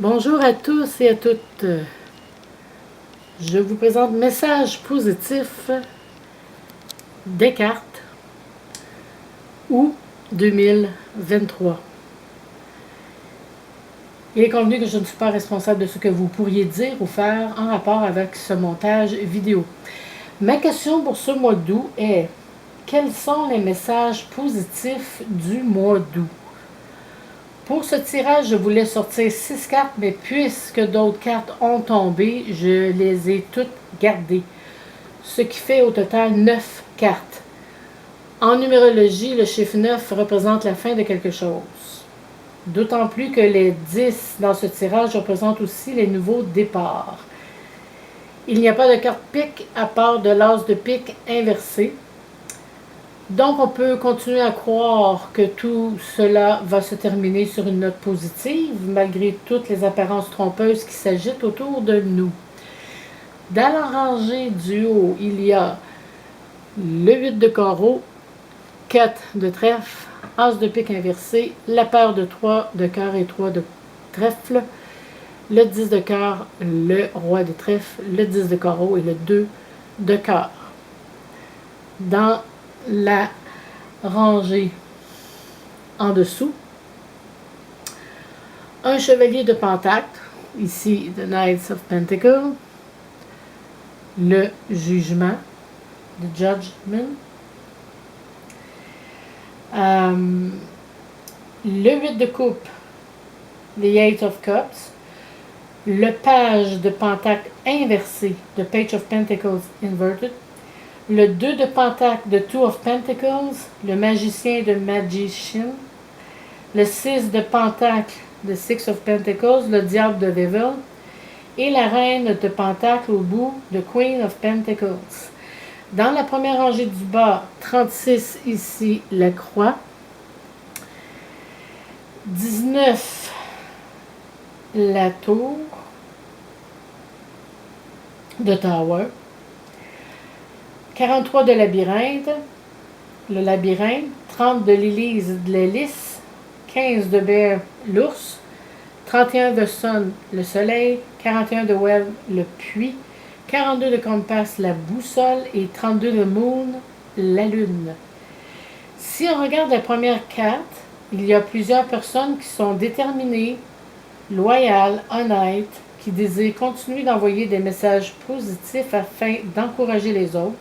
Bonjour à tous et à toutes. Je vous présente Message positif des cartes août 2023. Il est convenu que je ne suis pas responsable de ce que vous pourriez dire ou faire en rapport avec ce montage vidéo. Ma question pour ce mois d'août est: quels sont les messages positifs du mois d'août? Pour ce tirage, je voulais sortir 6 cartes, mais puisque d'autres cartes ont tombé, je les ai toutes gardées. Ce qui fait au total 9 cartes. En numérologie, le chiffre 9 représente la fin de quelque chose. D'autant plus que les 10 dans ce tirage représentent aussi les nouveaux départs. Il n'y a pas de carte pique à part de l'as de pique inversé. Donc, on peut continuer à croire que tout cela va se terminer sur une note positive, malgré toutes les apparences trompeuses qui s'agitent autour de nous. Dans la rangée du haut, il y a le 8 de carreau, 4 de trèfle, as de pique inversé, la paire de 3 de cœur et 3 de trèfle, le 10 de cœur, le roi de trèfle, le 10 de carreau et le 2 de cœur. Dans la rangée en dessous, un chevalier de pentacle, ici the Knights of Pentacles, le jugement, the Judgment, le 8 de coupe, the Eight of Cups, le page de pentacle inversé, the Page of Pentacles inverted, le 2 de pentacle de Two of Pentacles, le magicien de Magician, le 6 de pentacle de Six of Pentacles, le diable de Devil, et la reine de pentacle au bout, de Queen of Pentacles. Dans la première rangée du bas, 36 ici, la croix, 19, la tour, de Tower, 43 de labyrinthe, le labyrinthe, 30 de l'Élise de l'hélice, 15 de Bear, l'ours, 31 de Sun, le soleil, 41 de Well, le puits, 42 de Compass, la boussole, et 32 de Moon, la lune. Si on regarde la première carte, il y a plusieurs personnes qui sont déterminées, loyales, honnêtes, qui désirent continuer d'envoyer des messages positifs afin d'encourager les autres,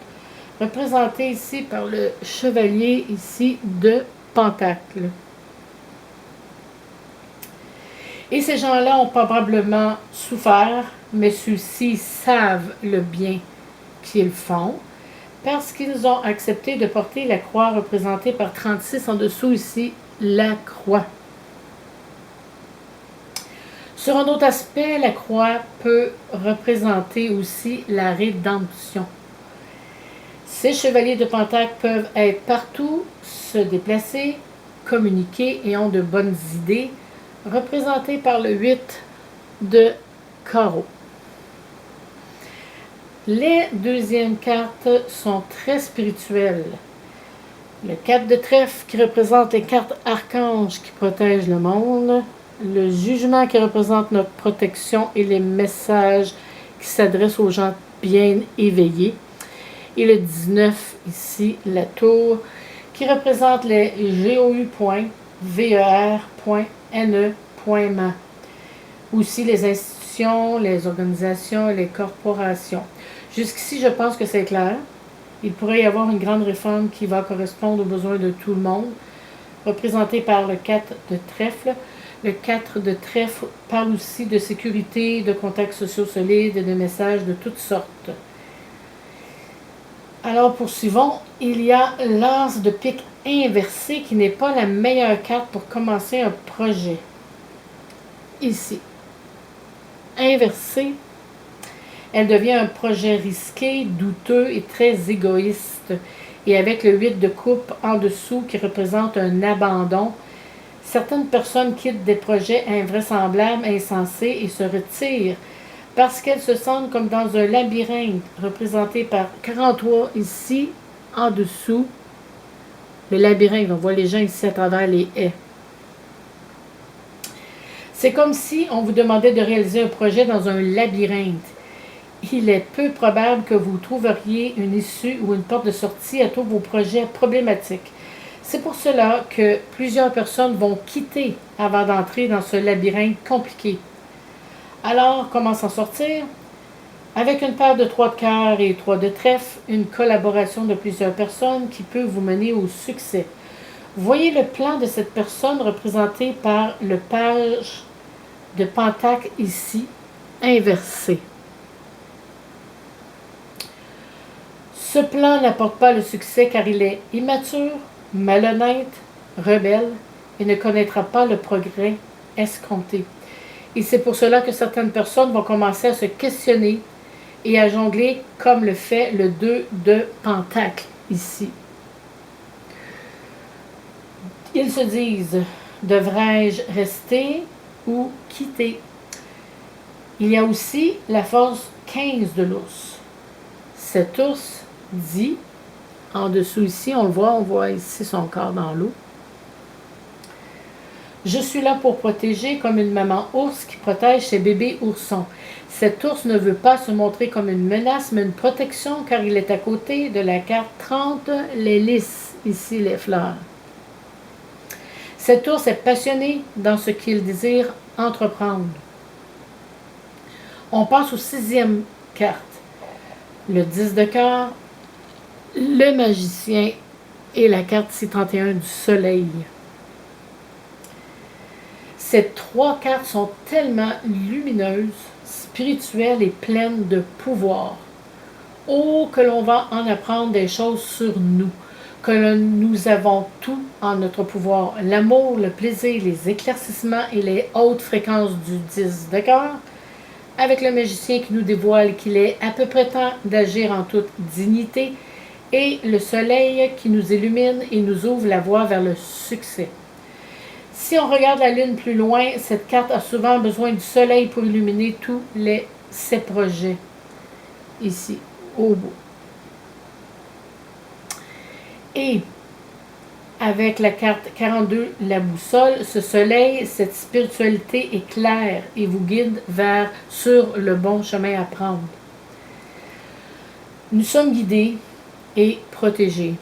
représenté ici par le chevalier ici de Pentacle. Et ces gens-là ont probablement souffert, mais ceux-ci savent le bien qu'ils font parce qu'ils ont accepté de porter la croix représentée par 36 en dessous ici, la croix. Sur un autre aspect, la croix peut représenter aussi la rédemption. Ces chevaliers de Pentacle peuvent être partout, se déplacer, communiquer et ont de bonnes idées, représentés par le 8 de carreau. Les deuxièmes cartes sont très spirituelles. Le 4 de trèfle qui représente les cartes archanges qui protègent le monde. Le jugement qui représente notre protection et les messages qui s'adressent aux gens bien éveillés. Et le 19, ici, la tour, qui représente les GOU.VER.NE.MA. Aussi les institutions, les organisations, les corporations. Jusqu'ici, je pense que c'est clair. Il pourrait y avoir une grande réforme qui va correspondre aux besoins de tout le monde, représentée par le 4 de trèfle. Le 4 de trèfle parle aussi de sécurité, de contacts sociaux solides et de messages de toutes sortes. Alors, poursuivons. Il y a l'as de pique inversé qui n'est pas la meilleure carte pour commencer un projet. Ici. Inversée, elle devient un projet risqué, douteux et très égoïste. Et avec le 8 de coupe en dessous qui représente un abandon, certaines personnes quittent des projets invraisemblables, insensés et se retirent parce qu'elles se sentent comme dans un labyrinthe représenté par 43 ici, en dessous. Le labyrinthe, on voit les gens ici à travers les haies. C'est comme si on vous demandait de réaliser un projet dans un labyrinthe. Il est peu probable que vous trouveriez une issue ou une porte de sortie à tous vos projets problématiques. C'est pour cela que plusieurs personnes vont quitter avant d'entrer dans ce labyrinthe compliqué. Alors, comment s'en sortir? Avec une paire de 3 de cœur et 3 de trèfle, une collaboration de plusieurs personnes qui peut vous mener au succès. Voyez le plan de cette personne représenté par le page de pentacle ici, inversé. Ce plan n'apporte pas le succès car il est immature, malhonnête, rebelle et ne connaîtra pas le progrès escompté. Et c'est pour cela que certaines personnes vont commencer à se questionner et à jongler comme le fait le 2 de pentacle ici. Ils se disent, devrais-je rester ou quitter? Il y a aussi la force 15 de l'ours. Cet ours dit, en dessous ici, on voit ici son corps dans l'eau. Je suis là pour protéger comme une maman ours qui protège ses bébés oursons. Cet ours ne veut pas se montrer comme une menace, mais une protection, car il est à côté de la carte 30, les lys, ici les fleurs. Cet ours est passionné dans ce qu'il désire entreprendre. On passe aux 6e carte. Le 10 de cœur, le magicien et la carte C31 du soleil. Ces 3 cartes sont tellement lumineuses, spirituelles et pleines de pouvoir. Oh, que l'on va en apprendre des choses sur nous, que nous avons tout en notre pouvoir. L'amour, le plaisir, les éclaircissements et les hautes fréquences du 10 de cœur, avec le magicien qui nous dévoile qu'il est à peu près temps d'agir en toute dignité, et le soleil qui nous illumine et nous ouvre la voie vers le succès. Si on regarde la lune plus loin, cette carte a souvent besoin du soleil pour illuminer tous ses projets. Ici, au bout. Et avec la carte 42, la boussole, ce soleil, cette spiritualité est claire et vous guide sur le bon chemin à prendre. Nous sommes guidés et protégés.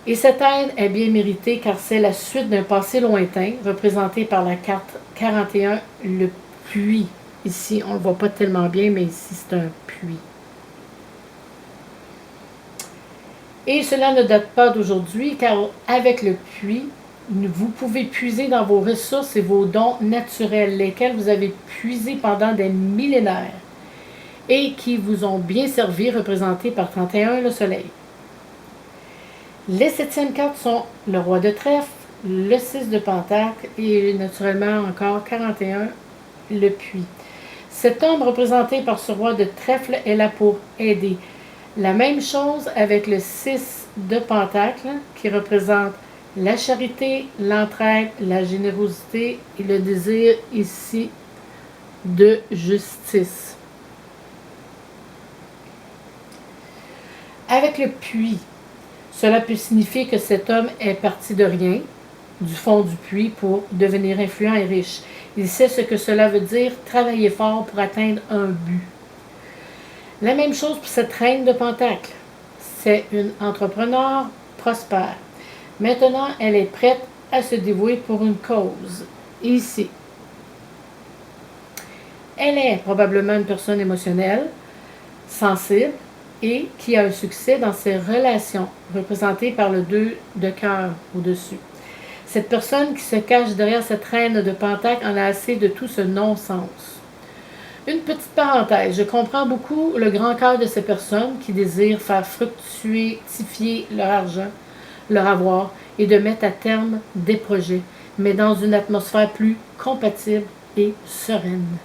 Et cette aide est bien méritée car c'est la suite d'un passé lointain, représenté par la carte 41, le puits. Ici, on ne le voit pas tellement bien, mais ici, c'est un puits. Et cela ne date pas d'aujourd'hui, car avec le puits, vous pouvez puiser dans vos ressources et vos dons naturels, lesquels vous avez puisés pendant des millénaires et qui vous ont bien servi, représentés par 31, le soleil. Les 7e cartes sont le roi de trèfle, le 6 de pentacle et naturellement encore 41, le puits. Cet homme représenté par ce roi de trèfle est là pour aider. La même chose avec le 6 de pentacle qui représente la charité, l'entraide, la générosité et le désir ici de justice. Avec le puits, cela peut signifier que cet homme est parti de rien, du fond du puits, pour devenir influent et riche. Il sait ce que cela veut dire, travailler fort pour atteindre un but. La même chose pour cette reine de pentacle. C'est une entrepreneur prospère. Maintenant, elle est prête à se dévouer pour une cause. Ici. Elle est probablement une personne émotionnelle, sensible et qui a un succès dans ses relations, représentées par le 2 de cœur au-dessus. Cette personne qui se cache derrière cette reine de pentacle en a assez de tout ce non-sens. Une petite parenthèse, je comprends beaucoup le grand cœur de ces personnes qui désirent faire fructifier leur argent, leur avoir et de mettre à terme des projets, mais dans une atmosphère plus compatible et sereine.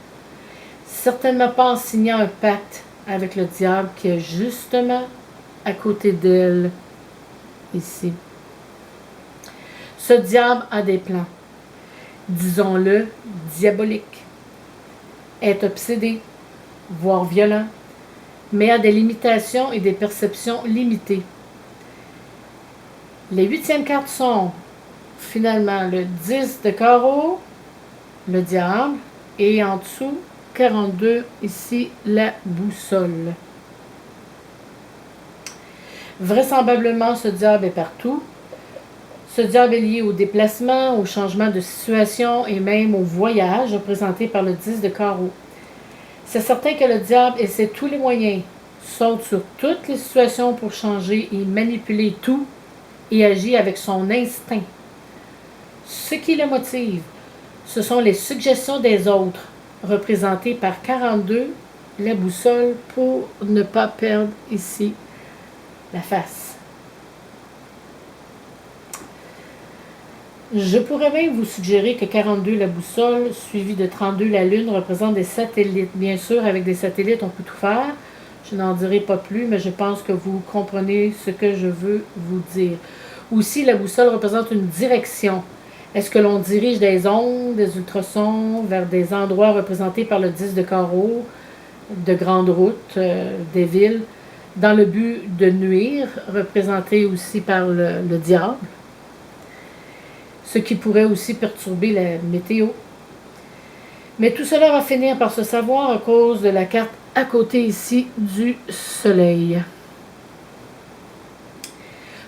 Certainement pas en signant un pacte avec le diable qui est justement à côté d'elle, ici. Ce diable a des plans, disons-le, diaboliques, est obsédé, voire violent, mais a des limitations et des perceptions limitées. Les 8e cartes sont finalement le 10 de carreau, le diable, et en dessous, 42, ici, la boussole. Vraisemblablement, ce diable est partout. Ce diable est lié au déplacement, au changement de situation et même au voyage, représenté par le 10 de carreau. C'est certain que le diable essaie tous les moyens, saute sur toutes les situations pour changer et manipuler tout et agit avec son instinct. Ce qui le motive, ce sont les suggestions des autres, représentées par 42, la boussole, pour ne pas perdre ici la face. Je pourrais même vous suggérer que 42, la boussole, suivi de 32, la lune, représente des satellites. Bien sûr, avec des satellites, on peut tout faire. Je n'en dirai pas plus, mais je pense que vous comprenez ce que je veux vous dire. Aussi, la boussole représente une direction. Est-ce que l'on dirige des ondes, des ultrasons vers des endroits représentés par le 10 de carreau, de grandes routes, des villes, dans le but de nuire, représenté aussi par le diable, ce qui pourrait aussi perturber la météo. Mais tout cela va finir par se savoir à cause de la carte à côté ici du soleil.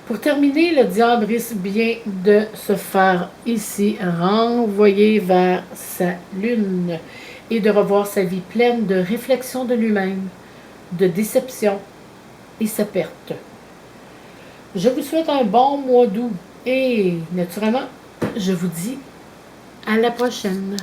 Pour terminer, le diable risque bien de se faire ici renvoyer vers sa lune et de revoir sa vie pleine de réflexion de lui-même, de déception et sa perte. Je vous souhaite un bon mois d'août et naturellement, je vous dis à la prochaine.